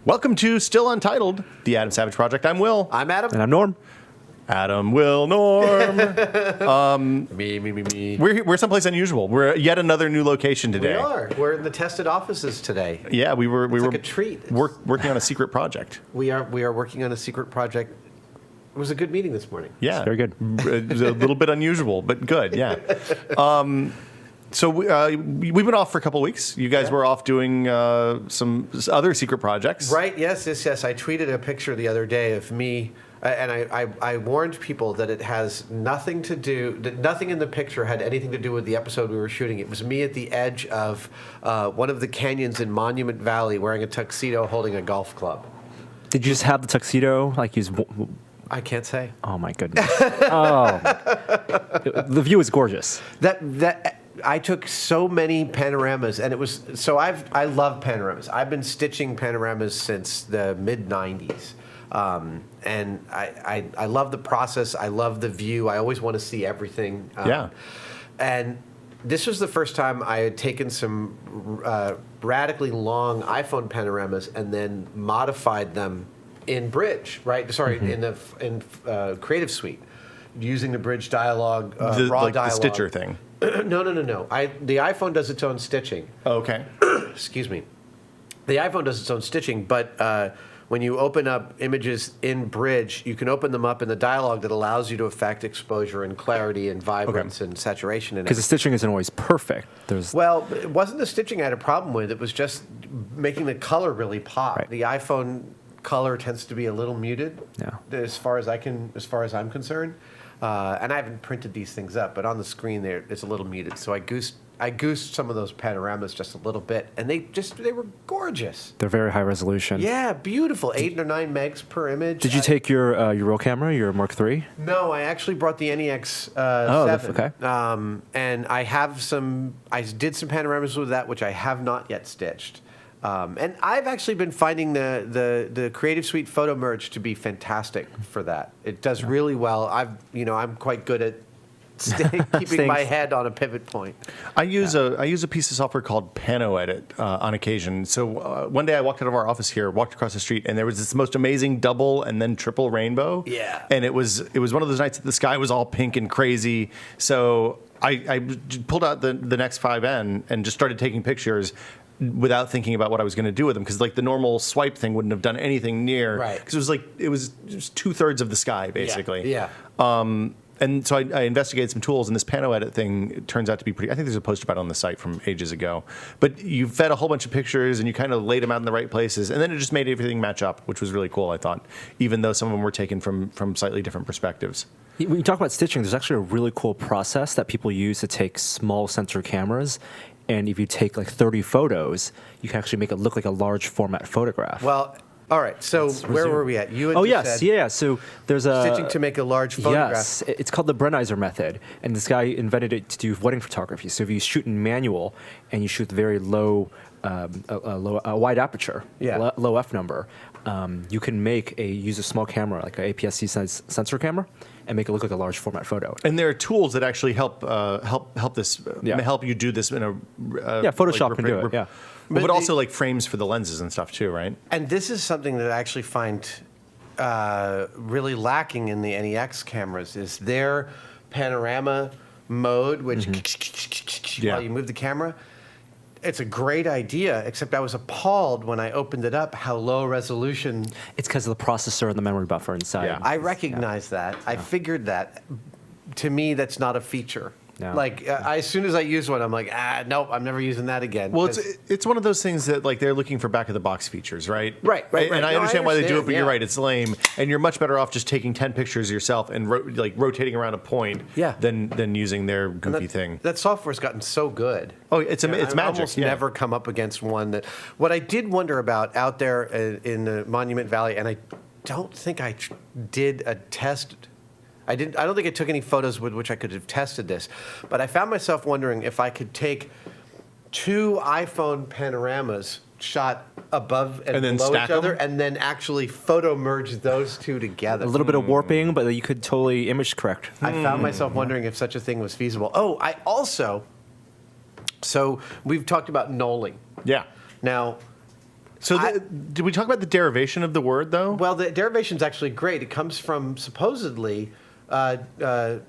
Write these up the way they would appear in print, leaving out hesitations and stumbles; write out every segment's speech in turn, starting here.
Welcome to Still Untitled, the Adam Savage Project. I'm Will. I'm Adam. And I'm Norm. Adam, Will, Norm. Me. We're someplace unusual. We're at yet another new location today. We are. We're in the tested offices today. Yeah, we were like a treat. Working on a secret project. We are working on a secret project. It was a good meeting this morning. Yeah, Very good. It was a little bit unusual, but good. Yeah. So we've been off for a couple of weeks. You guys were off doing some other secret projects. Right. Yes. I tweeted a picture the other day of me, and I warned people that it has nothing to do. That nothing in the picture had anything to do with the episode we were shooting. It was me at the edge of one of the canyons in Monument Valley, wearing a tuxedo, holding a golf club. Did you just have the tuxedo? I can't say. Oh my goodness. Oh, the view is gorgeous. That I took so many panoramas, and it was so I love panoramas. I've been stitching panoramas since the mid '90s, and I love the process. I love the view. I always want to see everything. And this was the first time I had taken some radically long iPhone panoramas and then modified them in Bridge. Right? Sorry, in Creative Suite, using the Bridge dialogue, raw dialogue. The Stitcher thing. No. The iPhone does its own stitching. Oh, okay. Excuse me. The iPhone does its own stitching, but when you open up images in Bridge, you can open them up in the dialogue that allows you to affect exposure and clarity and vibrance and saturation. Because the stitching isn't always perfect. Well, it wasn't the stitching I had a problem with. It was just making the color really pop. Right. The iPhone color tends to be a little muted, as far as I'm concerned. And I haven't printed these things up, but on the screen there, it's a little muted. So I goosed some of those panoramas just a little bit, and they were gorgeous. They're very high resolution. Yeah, beautiful. 8 or 9 megs per image. Did you take your real camera, your Mark III? No, I actually brought the NEX 7. Okay. And I did some panoramas with that, which I have not yet stitched. And I've actually been finding the Creative Suite photo merge to be fantastic for that. It does really well. I'm quite good at keeping my head on a pivot point. I use a piece of software called Pano Edit on occasion. So one day I walked out of our office here, walked across the street, and there was this most amazing double and then triple rainbow. Yeah. And it was one of those nights that the sky was all pink and crazy. So I pulled out the Nex 5N and just started taking pictures without thinking about what I was going to do with them, because the normal swipe thing wouldn't have done anything near. Right. Because it was just 2/3 of the sky basically. Yeah. And so I investigated some tools, and this Pano Edit thing turns out to be pretty. I think there's a post about it on the site from ages ago. But you fed a whole bunch of pictures, and you kind of laid them out in the right places, and then it just made everything match up, which was really cool, I thought, even though some of them were taken from slightly different perspectives. When you talk about stitching, there's actually a really cool process that people use to take small sensor cameras. And if you take 30 photos, you can actually make it look like a large format photograph. Well, all right. So where were we at? You had said So there's a stitching to make a large photograph. Yes, it's called the Brennizer method, and this guy invented it to do wedding photography. So if you shoot in manual and you shoot very low, a wide aperture, low f number, you can use a small camera like an APS-C size sensor camera, and make it look like a large format photo. And there are tools that actually help you do this in a Photoshop can do it. Yeah, but also frames for the lenses and stuff too, right? And this is something that I actually find really lacking in the NEX cameras is their panorama mode, which while you move the camera. It's a great idea, except I was appalled when I opened it up how low resolution. It's because of the processor and the memory buffer inside. Yeah. I recognize that. I figured that. To me, that's not a feature. No. As soon as I use one, I'm like, nope, I'm never using that again. Well, it's one of those things that they're looking for back of the box features, right? Right. And I understand why they do it, but you're right, it's lame, and you're much better off just taking 10 pictures yourself and rotating around a point than using their goofy thing. That software's gotten so good. Oh, it's magic. I've almost never come up against one that. What I did wonder about out there in the Monument Valley, and I don't think I did a test. I don't think I took any photos with which I could have tested this, but I found myself wondering if I could take 2 iPhone panoramas shot above and below each other, and then actually photo merge those two together. A little bit of warping, but you could totally image correct. I found myself wondering if such a thing was feasible. Oh, I also. So we've talked about knolling. Yeah. Now, So did we talk about the derivation of the word, though? Well, the derivation's actually great. It comes from supposedly, what's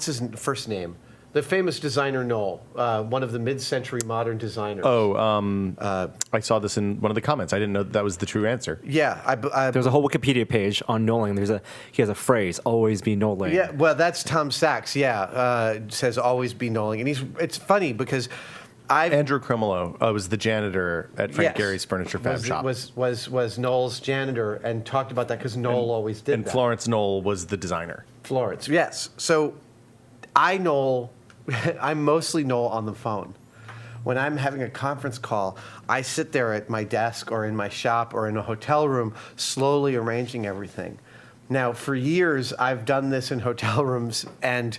his first name? The famous designer Knoll, one of the mid-century modern designers. I saw this in one of the comments. I didn't know that was the true answer. Yeah, There's a whole Wikipedia page on Knolling. He has a phrase, "Always be Knolling." yeah. Well, that's Tom Sachs. Yeah, says always be Knolling, and it's funny because Andrew Cromelo was the janitor at Frank Gary's Furniture Fab Shop. Was Knoll's janitor and talked about that because Knoll always did and that. Florence Knoll was the designer. Florence, yes. So I'm mostly Knoll on the phone. When I'm having a conference call, I sit there at my desk or in my shop or in a hotel room, slowly arranging everything. Now, for years, I've done this in hotel rooms and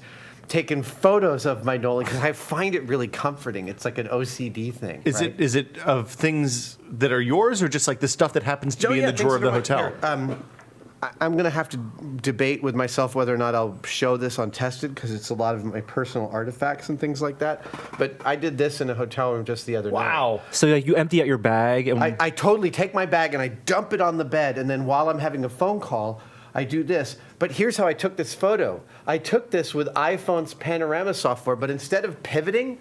taken photos of my Knolling because I find it really comforting. It's like an OCD thing. Is it of things that are yours or just like the stuff that happens to be in the drawer of the hotel? I'm going to have to debate with myself whether or not I'll show this on Tested because it's a lot of my personal artifacts and things like that. But I did this in a hotel room just the other night. Wow. So you empty out your bag. And I totally take my bag and I dump it on the bed, and then while I'm having a phone call, I do this. But here's how I took this photo. I took this with iPhone's panorama software, but instead of pivoting,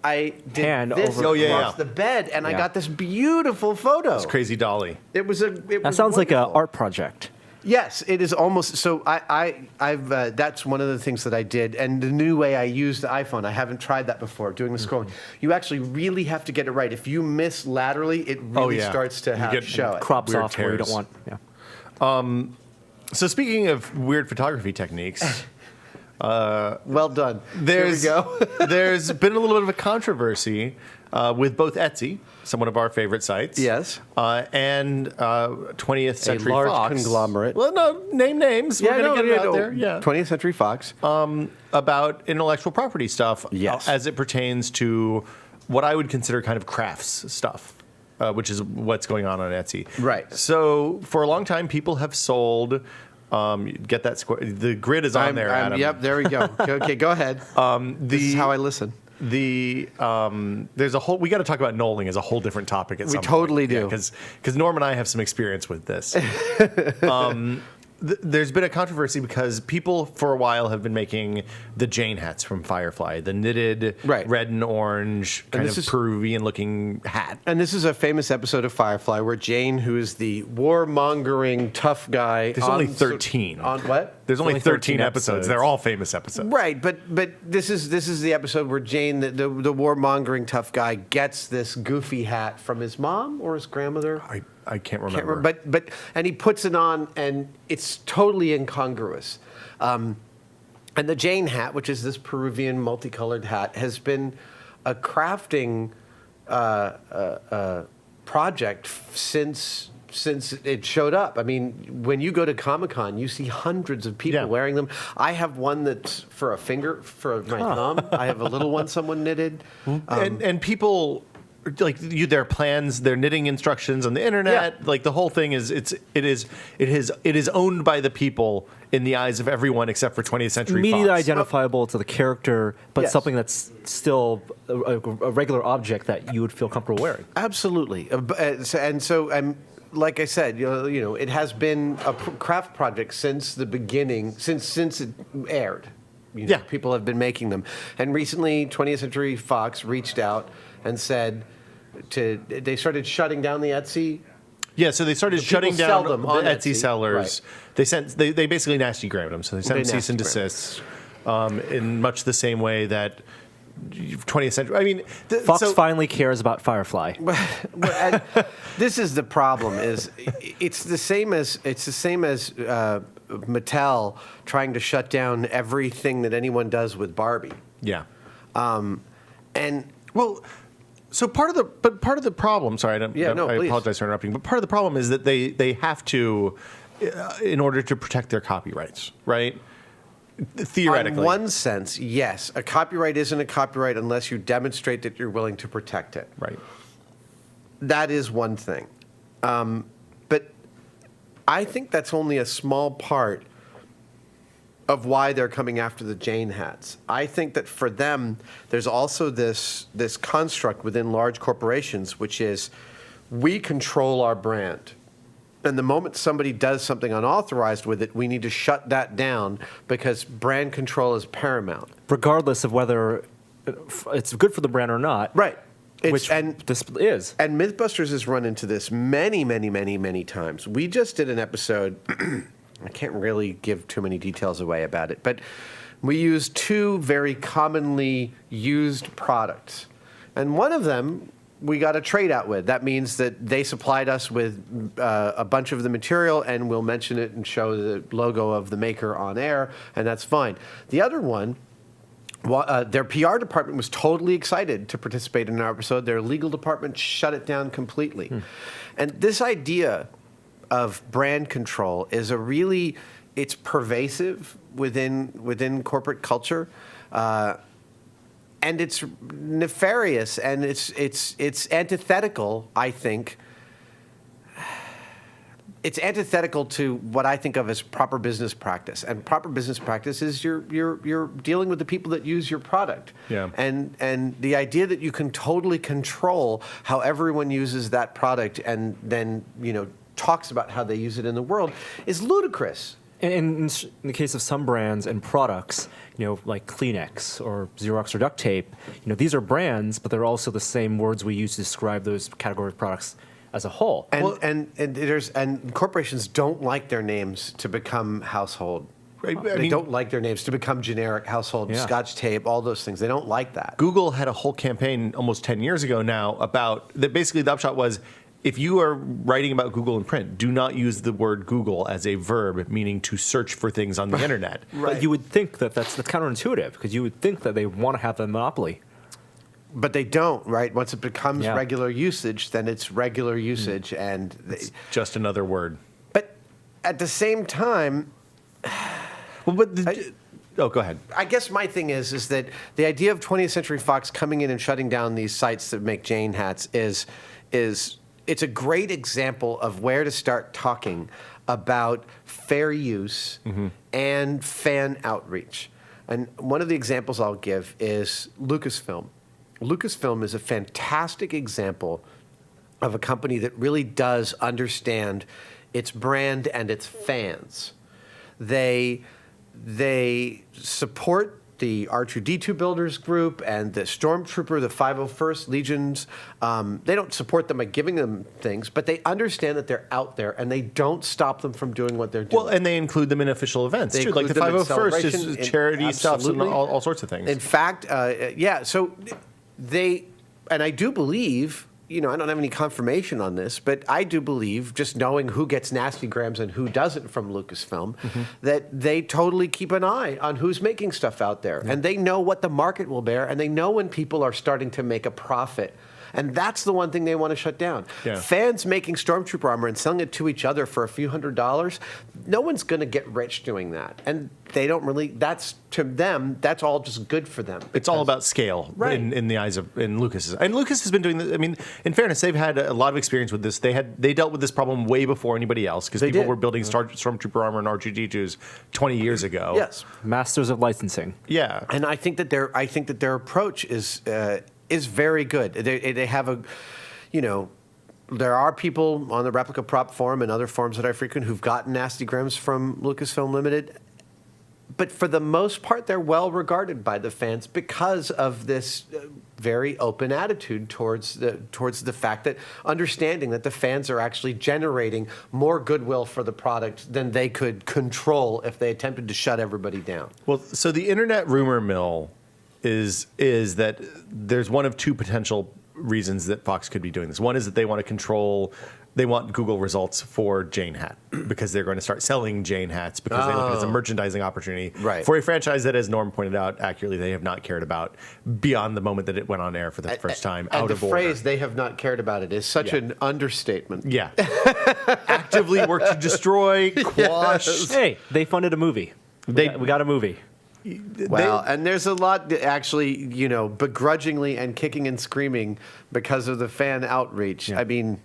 I did this across the bed, and I got this beautiful photo. It's Crazy Dolly. That sounds like an art project. Yes, it is almost. So I've that's one of the things that I did, and the new way I use the iPhone. I haven't tried that before. Doing the scrolling, you actually really have to get it right. If you miss laterally, it really starts to show it. Crops Weird off where you don't want. Yeah. So speaking of weird photography techniques, well done. There we go. There's been a little bit of a controversy with both Etsy, somewhat of our favorite sites, Yes. and 20th Century large Fox conglomerate. Well, no, name names. We're gonna get it out there. Yeah. 20th Century Fox. About intellectual property stuff, Yes. as it pertains to what I would consider kind of crafts stuff. Which is what's going on Etsy. Right. So for a long time, people have sold. Get that square. The grid is on there, Adam. Yep, there we go. Okay, go ahead. This is how I listen. There's a whole. We got to talk about Knolling as a whole different topic. At some totally point. do. Because Norm and I have some experience with this. There's been a controversy because people for a while have been making the Jane hats from Firefly, the knitted red and orange kind of Peruvian-looking hat. And this is a famous episode of Firefly where Jane, who is the warmongering tough guy, There's only 13. On what? There's only 13 episodes. They're all famous episodes. Right, but this is the episode where Jane, the warmongering tough guy, gets this goofy hat from his mom or his grandmother. I can't remember. And he puts it on, and it's totally incongruous. And the Jane hat, which is this Peruvian multicolored hat, has been a crafting project since it showed up. I mean, when you go to Comic-Con, you see hundreds of people wearing them. I have one that's for a finger, for my thumb. I have a little one someone knitted. And people... Like their plans, their knitting instructions on the internet, like the whole thing it is owned by the people in the eyes of everyone except for 20th Century Fox. Immediately identifiable to the character, but something that's still a regular object that you would feel comfortable wearing. Absolutely, like I said, you know, it has been a craft project since the beginning, since it aired. You know, people have been making them, and recently, 20th Century Fox reached out and said. They started shutting down the Etsy. Yeah, so they started shutting down the Etsy sellers. Right. They basically nasty grammed them. So they sent cease and desist in much the same way that 20th century. I mean, Fox finally cares about Firefly. And this is the problem. It's the same as Mattel trying to shut down everything that anyone does with Barbie. Yeah. So part of the problem. Sorry, I apologize for interrupting. But part of the problem is that they have to, in order to protect their copyrights, right? Theoretically, in one sense, yes, a copyright isn't a copyright unless you demonstrate that you're willing to protect it. Right. That is one thing, but I think that's only a small part of why they're coming after the Jane hats. I think that for them, there's also this construct within large corporations, which is we control our brand. And the moment somebody does something unauthorized with it, we need to shut that down because brand control is paramount. Regardless of whether it's good for the brand or not. Right. Which this is. And Mythbusters has run into this many, many, many, many times. We just did an episode, I can't really give too many details away about it, but we used 2 very commonly used products. And one of them we got a trade out with. That means that they supplied us with a bunch of the material, and we'll mention it and show the logo of the maker on air, and that's fine. The other one, their PR department was totally excited to participate in our episode. Their legal department shut it down completely. And this idea of brand control is it's pervasive within corporate culture. And it's nefarious, and it's antithetical, I think. It's antithetical to what I think of as proper business practice. And proper business practice is you're dealing with the people that use your product. Yeah. And the idea that you can totally control how everyone uses that product and then, talks about how they use it in the world is ludicrous. In the case of some brands and products, like Kleenex or Xerox or duct tape, these are brands, but they're also the same words we use to describe those category of products as a whole. And corporations don't like their names to become household. They don't like their names to become generic household, Scotch tape, all those things. They don't like that. Google had a whole campaign almost 10 years ago now about that. Basically, the upshot was, if you are writing about Google in print, do not use the word Google as a verb, meaning to search for things on the internet. Right. But you would think that's counterintuitive, because you would think that they want to have the monopoly. But they don't, right? Once it becomes regular usage, then it's regular usage, and it's just another word. But at the same time, go ahead. I guess my thing is that the idea of 20th Century Fox coming in and shutting down these sites that make Jane hats is it's a great example of where to start talking about fair use and fan outreach. And one of the examples I'll give is Lucasfilm. Lucasfilm is a fantastic example of a company that really does understand its brand and its fans. They support the R2-D2 Builders Group and the Stormtrooper, the 501st Legions. They don't support them by giving them things, but they understand that they're out there, and they don't stop them from doing what they're doing. Well, and they include them in official events, too. Like the 501st is charity stuff and all sorts of things. In fact, so and I do believe, I don't have any confirmation on this, but I do believe, just knowing who gets nasty grams and who doesn't from Lucasfilm, that they totally keep an eye on who's making stuff out there. And they know what the market will bear, and they know when people are starting to make a profit. And that's the one thing they want to shut down. Yeah. Fans making Stormtrooper armor and selling it to each other for a few $100s, no one's going to get rich doing that. And they don't really, to them, that's all just good for them. It's all about scale in the eyes of Lucas. And Lucas has been doing this. I mean, in fairness, they've had a lot of experience with this. They dealt with this problem way before anybody else, because people were building Stormtrooper armor and R2-D2s 20 years ago. Yes. Masters of licensing. Yeah. And I think that their approach is very good. They have there are people on the Replica Prop forum and other forums that I frequent who've gotten nasty grams from Lucasfilm Limited. But for the most part, they're well regarded by the fans because of this very open attitude towards the fact that understanding that the fans are actually generating more goodwill for the product than they could control if they attempted to shut everybody down. Well, so the internet rumor mill is that there's one of 2 potential reasons that Fox could be doing this. One is that they want Google results for Jane Hat, because they're going to start selling Jane hats because they look at it as a merchandising opportunity for a franchise that, as Norm pointed out accurately, they have not cared about beyond the moment that it went on air for the first time out of order. The phrase "they have not cared about it" is such an understatement. Yeah. Actively work to destroy, quash. Yes. Hey, they funded a movie. We got a movie. Well, and there's a lot that actually, begrudgingly and kicking and screaming because of the fan outreach. Yeah. I mean,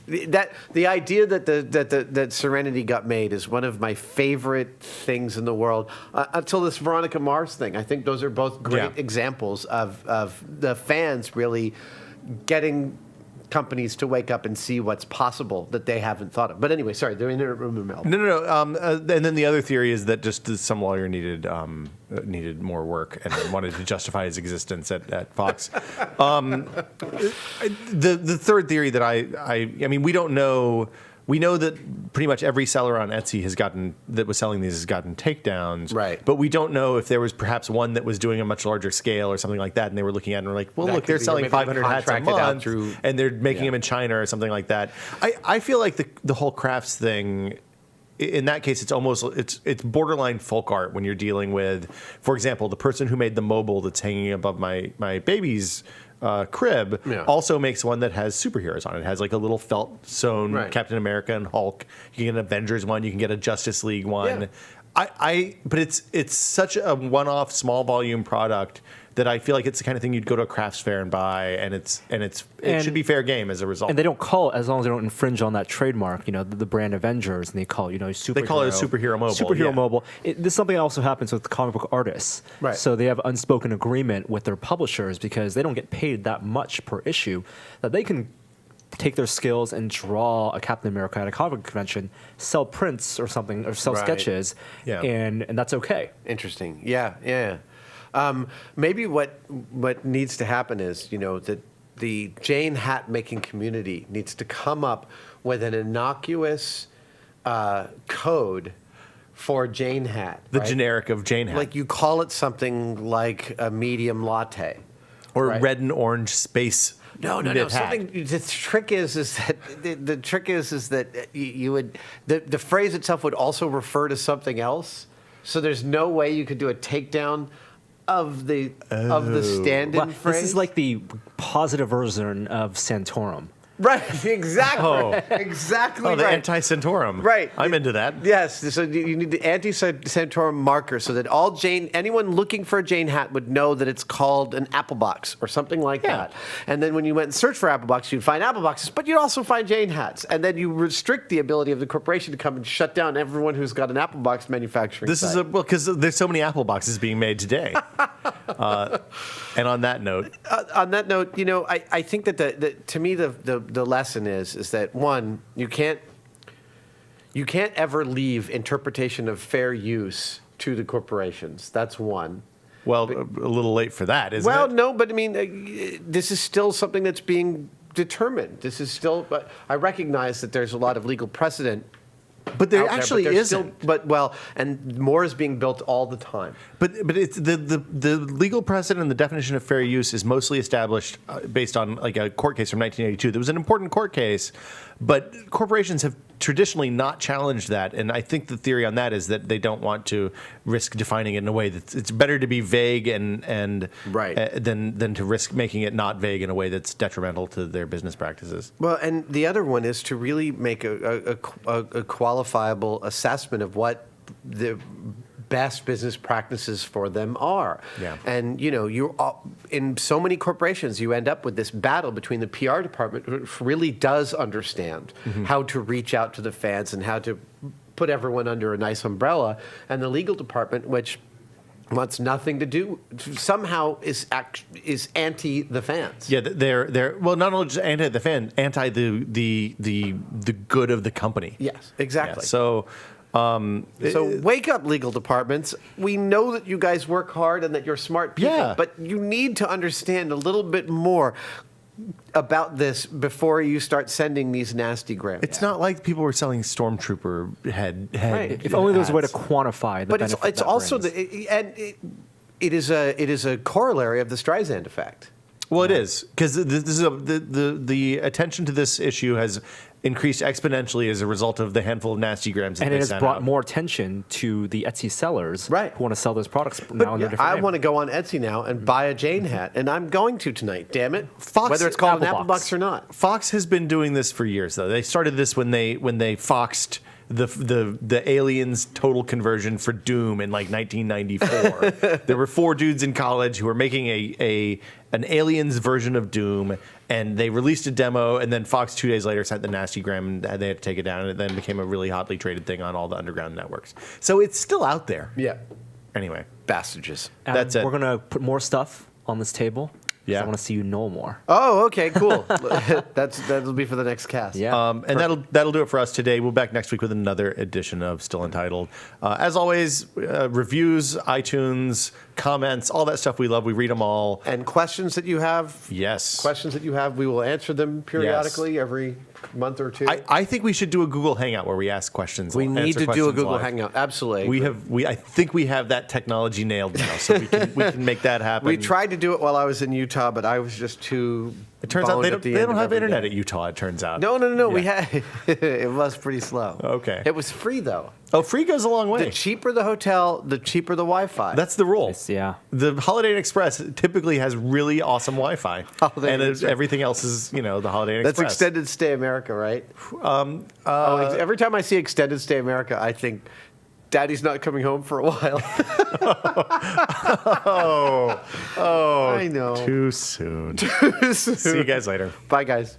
the idea that Serenity got made is one of my favorite things in the world. Until this Veronica Mars thing, I think those are both great examples of the fans really getting companies to wake up and see what's possible that they haven't thought of. But anyway, sorry, they're in the room. No. And then the other theory is that just some lawyer needed more work and wanted to justify his existence at Fox. The third theory that I mean, we don't know. We know that pretty much every seller on Etsy that was selling these has gotten takedowns. Right. But we don't know if there was perhaps one that was doing a much larger scale or something like that, and they were looking at it and were like, well, That look, could they're be, selling maybe 500 hats a contracted out month, through- and they're making them in China or something like that. I feel like the whole crafts thing, in that case, it's borderline folk art when you're dealing with, for example, the person who made the mobile that's hanging above my baby's crib also makes one that has superheroes on it. It has like a little felt sewn Captain America and Hulk. You can get an Avengers one. You can get a Justice League one. Yeah. But it's such a one-off, small volume product that I feel like it's the kind of thing you'd go to a crafts fair and buy, and it should be fair game as a result. And they don't call it, as long as they don't infringe on that trademark, the brand Avengers, and they call it, superhero. They call it a superhero mobile. Superhero mobile. This is something that also happens with comic book artists. Right. So they have unspoken agreement with their publishers because they don't get paid that much per issue, that they can take their skills and draw a Captain America at a comic book convention, sell prints or something, or sell sketches, and that's okay. Interesting. Yeah. Maybe what needs to happen is, that the Jane hat making community needs to come up with an innocuous code for Jane hat. The generic of Jane hat. Like you call it something like a medium latte. Or red and orange space. No. The trick is that you would the phrase itself would also refer to something else. So there's no way you could do a takedown of the stand-in phrase. This is like the positive version of Santorum. Right, exactly. Exactly the right. anti-Centaurum. Right. I'm into that. Yes, so you need the anti-Centaurum marker so that anyone looking for a Jane hat would know that it's called an apple box or something like that. And then when you went and searched for apple box, you'd find apple boxes, but you'd also find Jane hats. And then you restrict the ability of the corporation to come and shut down everyone who's got an apple box manufacturing site. Because there's so many apple boxes being made today. And on that note, I think that to me the lesson is that one, you can't ever leave interpretation of fair use to the corporations. That's one. Well, a little late for that, isn't it? Well, no, but I mean, this is still something that's being determined. This is still. But I recognize that there's a lot of legal precedent. But there actually isn't. And more is being built all the time. But it's the legal precedent and the definition of fair use is mostly established based on like a court case from 1982. There was an important court case, but corporations have traditionally not challenged that. And I think the theory on that is that they don't want to risk defining it in a way that it's better to be vague and than to risk making it not vague in a way that's detrimental to their business practices. Well, and the other one is to really make a qualifiable assessment of what the best business practices for them are. Yeah. And, you're in so many corporations, you end up with this battle between the PR department, which really does understand how to reach out to the fans and how to put everyone under a nice umbrella, and the legal department, which wants nothing to do, somehow is anti the fans. Yeah, they're well, not only just anti the fan, anti the good of the company. Yes, exactly. Yeah, so wake up, legal departments. We know that you guys work hard and that you're smart people, but you need to understand a little bit more about this before you start sending these nasty grams. It's not like people were selling stormtrooper head. Right. If only there was a way to quantify the but benefit. It's also it is a corollary of the Streisand effect. Well, it is, because the attention to this issue has increased exponentially as a result of the handful of nasty grams that and they it has sent brought out. more attention to the Etsy sellers who want to sell those products But now under different I name. want to go on Etsy now and buy a Jane hat, and I'm going to tonight. Damn it! Fox, whether it's called an Apple apple box. box or not. Fox has been doing this for years, though. They started this when they foxed the Aliens total conversion for Doom in like 1994. There were 4 dudes in college who were making an Aliens version of Doom, and they released a demo, and then Fox 2 days later sent the nasty gram, and they had to take it down, and it then became a really hotly traded thing on all the underground networks. So it's still out there. Yeah. Anyway, Bastages. Adam, that's it. We're going to put more stuff on this table. Yeah. I want to see you know more. Oh, okay, cool. That'll be for the next cast. Yeah. And that'll do it for us today. We'll be back next week with another edition of Still Untitled. As always, reviews, iTunes, comments, all that stuff we love. We read them all. And questions that you have. Yes. Questions that you have, we will answer them periodically every month or two. I think we should do a Google Hangout where we ask questions. We need answer to do a questions Google live. Hangout. Absolutely. I think we have that technology nailed now, so we can make that happen. We tried to do it while I was in Utah, but I was just too. It turns out boned they at don't, the they end don't of have every internet day. at Utah. It turns out. No. Yeah. We had. It was pretty slow. Okay. It was free though. Oh, free goes a long way. The cheaper the hotel, the cheaper the Wi-Fi. That's the rule. Yeah. The Holiday Inn Express typically has really awesome Wi-Fi, Holiday Inn and Express. everything else is the Holiday Inn That's Express. Extended Stay America, right? Every time I see Extended Stay America, I think Daddy's not coming home for a while. Oh, I know. too soon. See you guys later. Bye, guys.